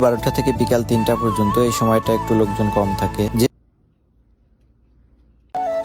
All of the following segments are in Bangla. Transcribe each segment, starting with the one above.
12টা থেকে বিকাল 3টা পর্যন্ত এই সময়টা একটু লোকজন কম থাকে।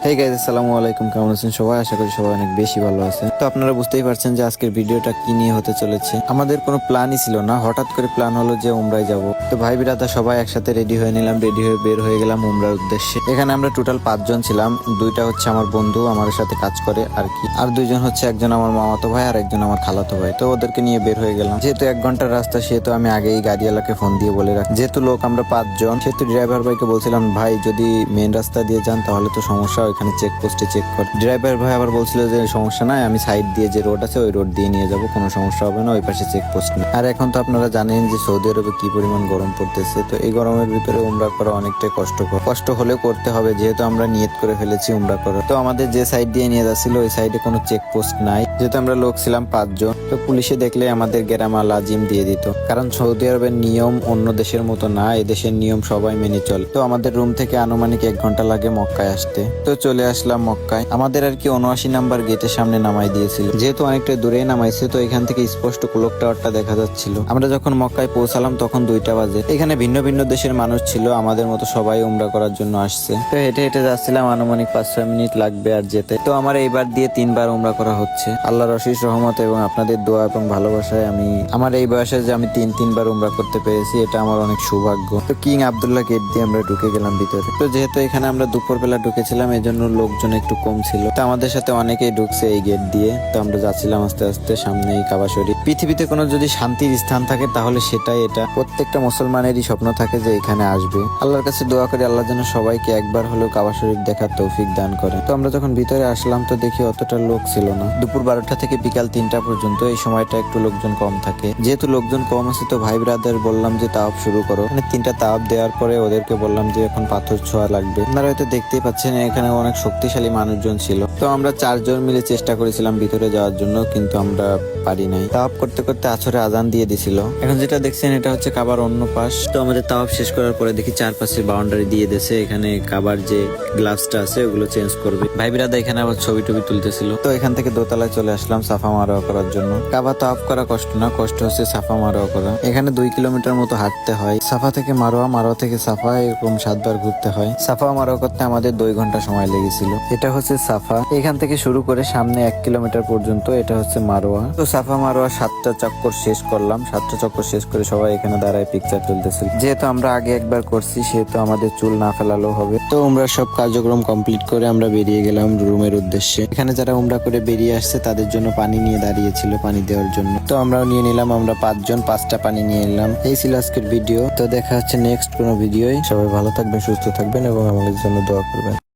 হেই গাইস, আসসালামু আলাইকুম। কেমন আছেন সবাই? আশা করি সবাই অনেক বেশি ভালো আছেন। তো আপনারা বুঝতেই পারছেন যে আজকের ভিডিওটা কি নিয়ে হতে চলেছে। আমাদের কোনো প্ল্যানই ছিল না, হঠাৎ করে প্ল্যান হলো যে উমরায় যাব। তো ভাই বিরাদা সবাই একসাথে রেডি হয়ে নিলাম, রেডি হয়ে বের হয়ে গেলাম উমরার উদ্দেশ্যে। এখানে আমরা টোটাল 5 জন ছিলাম। 2টা হচ্ছে আমার বন্ধু, আমার সাথে কাজ করে আর কি, আর 2জন হচ্ছে একজন আমার মামাতো ভাই আর একজন আমার খালাতো ভাই। তো ওদেরকে নিয়ে বের হয়ে গেলাম। যেহেতু 1 ঘন্টার রাস্তা, সেহেতু আমি আগেই গাড়িওয়ালাকে ফোন দিয়ে বলে রাখি, যেহেতু লোক আমরা 5 জন, সেহেতু ড্রাইভার ভাইকে বলছিলাম, ভাই যদি মেন রাস্তা দিয়ে যান তাহলে তো সমস্যা, ওইখানে চেকপোস্টে চেক কর। ড্রাইভার ভাই আবার বলছিল যে সমস্যা নাই, আমি সাইড দিয়ে যে রোড আছে ওই রোড দিয়ে নিয়ে যাব, কোনো সমস্যা হবে না, ওই পাশে চেকপোস্ট নেই। আর এখন তো আপনারা জানেন যে সৌদি আরবে কি পরিমাণ গরম পড়তেছে। তো এই গরমের ভিতরে উমরা করা অনেকটাই কষ্টকর, কষ্ট হলেও করতে হবে, যেহেতু আমরা নিয়ত করে ফেলেছি উমরা করার। তো আমাদের যে সাইড দিয়ে নিয়ে যাচ্ছিল ওই সাইডে কোনো চেকপোস্ট নাই, যেহেতু আমরা লোক ছিলাম 5 জন। তো পুলিশে দেখলে আমাদের গেরামা লাজিম দিয়ে দিত, কারণ সৌদি আরবের নিয়ম অন্য দেশের মতো না, এদেশের নিয়ম সবাই মেনে চলে। তো আমাদের রুম থেকে আনুমানিক 1 ঘন্টা লাগে মক্কায় আসতে। তো চলে আসলাম মক্কায়। আমাদের আর কি 79 নাম্বার গেটের সামনে নামাই দিয়েছিল, যেহেতু অনেকটা দূরে নামাইছে, তো এখান থেকে স্পষ্ট ক্লক টাওয়ারটা দেখা যাচ্ছিল। আমরা যখন মক্কায় পৌঁছালাম তখন 2টা বাজে। এখানে ভিন্ন ভিন্ন দেশের মানুষ ছিল, আমাদের মতো সবাই উমরা করার জন্য আসছে। তো হেঁটে হেঁটে যাচ্ছিলাম, আনুমানিক 5-6 মিনিট লাগবে আর যেতে। তো আমার এইবার দিয়ে 3বার উমরা করা হচ্ছে। আল্লাহর অশেষ রহমত এবং আপনাদের দোয়া এবং ভালোবাসায় আমি আমার এই বয়সে যে আমি 3বার উমরা করতে পেরেছি, এটা আমার অনেক সৌভাগ্য। তো কিং আব্দুল্লাহ গেট দিয়ে আমরা ঢুকে গেলাম ভিতরে। তো যেহেতু এখানে আমরা দুপুরবেলা ঢুকেছিলাম, এই জন্য লোকজন একটু কম ছিল। তো আমাদের সাথে অনেকেই ঢুকছে এই গেট দিয়ে। তো আমরা যাচ্ছিলাম আস্তে আস্তে, সামনে এই কাবা শরীফ। পৃথিবীতে কোনো যদি শান্তির স্থান থাকে তাহলে সেটাই এটা। প্রত্যেকটা মুসলমানেরই স্বপ্ন থাকে যে এখানে আসবে। আল্লাহর কাছে দোয়া করি আল্লাহ যেন সবাইকে একবার হলেও কাবা শরীফ দেখার তৌফিক দান করে। তো আমরা যখন ভিতরে আসলাম তো দেখি অতটা লোক ছিল না। দুপুর 12টা থেকে বিকাল 3টা পর্যন্ত এই সময়টা একটু লোকজন কম থাকে। যেহেতু লোকজন কম আছে, তো ভাই ব্রাদার বললাম যে তাওয়াফ শুরু করো। মানে 3টা তাওয়াফ দেওয়ার পরে ওদেরকে বললাম যে এখন পাথর ছোঁয়া লাগবে। আপনারা হয়তো দেখতেই পাচ্ছেন এখানে অনেক শক্তিশালী মানুষজন ছিল। তো আমরা 4 জন মিলে চেষ্টা করেছিলাম ভিতরে যাওয়ার জন্য, কিন্তু আমরা পারি নাই। তাওয়াফ করতে করতে আসরে আজান দিয়ে দিছিল। এখন যেটা দেখছেন এটা হচ্ছে কাবার অন্য পাশ। তো আমাদের তাওয়াফ শেষ করার পরে দেখি চারপাশে বাউন্ডারি দিয়ে দিয়েছে। এখানে কাবার যে গ্লাভসটা আছে ওগুলো চেঞ্জ করবে। ভাই বিরাদা এখানে আবার ছবি টবি তুলতেছিল। তো এখান থেকে দোতলায় চলে আসলাম সাফা মারোয়া করার জন্য। কাবা তাওয়াফ করা কষ্ট না, কষ্ট হচ্ছে সাফা মারোয়া করা। এখানে 2 কিলোমিটার মতো হাঁটতে হয়, সাফা থেকে মারোয়া, মারোয়া থেকে সাফা, এরকম 7 বার ঘুরতে হয়। সাফা মারোয়া করতে আমাদের 2 ঘন্টা সময় লেগেছিল। এটা হচ্ছে সাফা, এখান থেকে শুরু করে সামনে 1 কিলোমিটার পর্যন্ত এটা হচ্ছে মারোয়া। তো সাফা মারোয়া 7টা চক্কর শেষ করলাম। 7টা চক্কর শেষ করে সবাই এখানে দাঁড়ায় পিকচার তুলতেছিল। যেহেতু আমরা আগে একবার করছি, সেহেতু আমাদের চুল না ফেলালেও হবে। তো আমরা সব কার্যক্রম কমপ্লিট করে আমরা বেরিয়ে গেলাম রুমের উদ্দেশ্যে। এখানে যারা উমরা করে বেরিয়ে আসছে তাদের জন্য পানি নিয়ে দাঁড়িয়েছিল, পানি দেওয়ার জন্য। তো আমরাও নিয়ে নিলাম, আমরা 5 জন 5টা পানি নিয়ে নিলাম। এই ছিল আজকের ভিডিও। তো দেখা হচ্ছে নেক্সট কোনো ভিডিওয়। সবাই ভালো থাকবেন, সুস্থ থাকবেন এবং আমাদের জন্য দোয়া করবেন।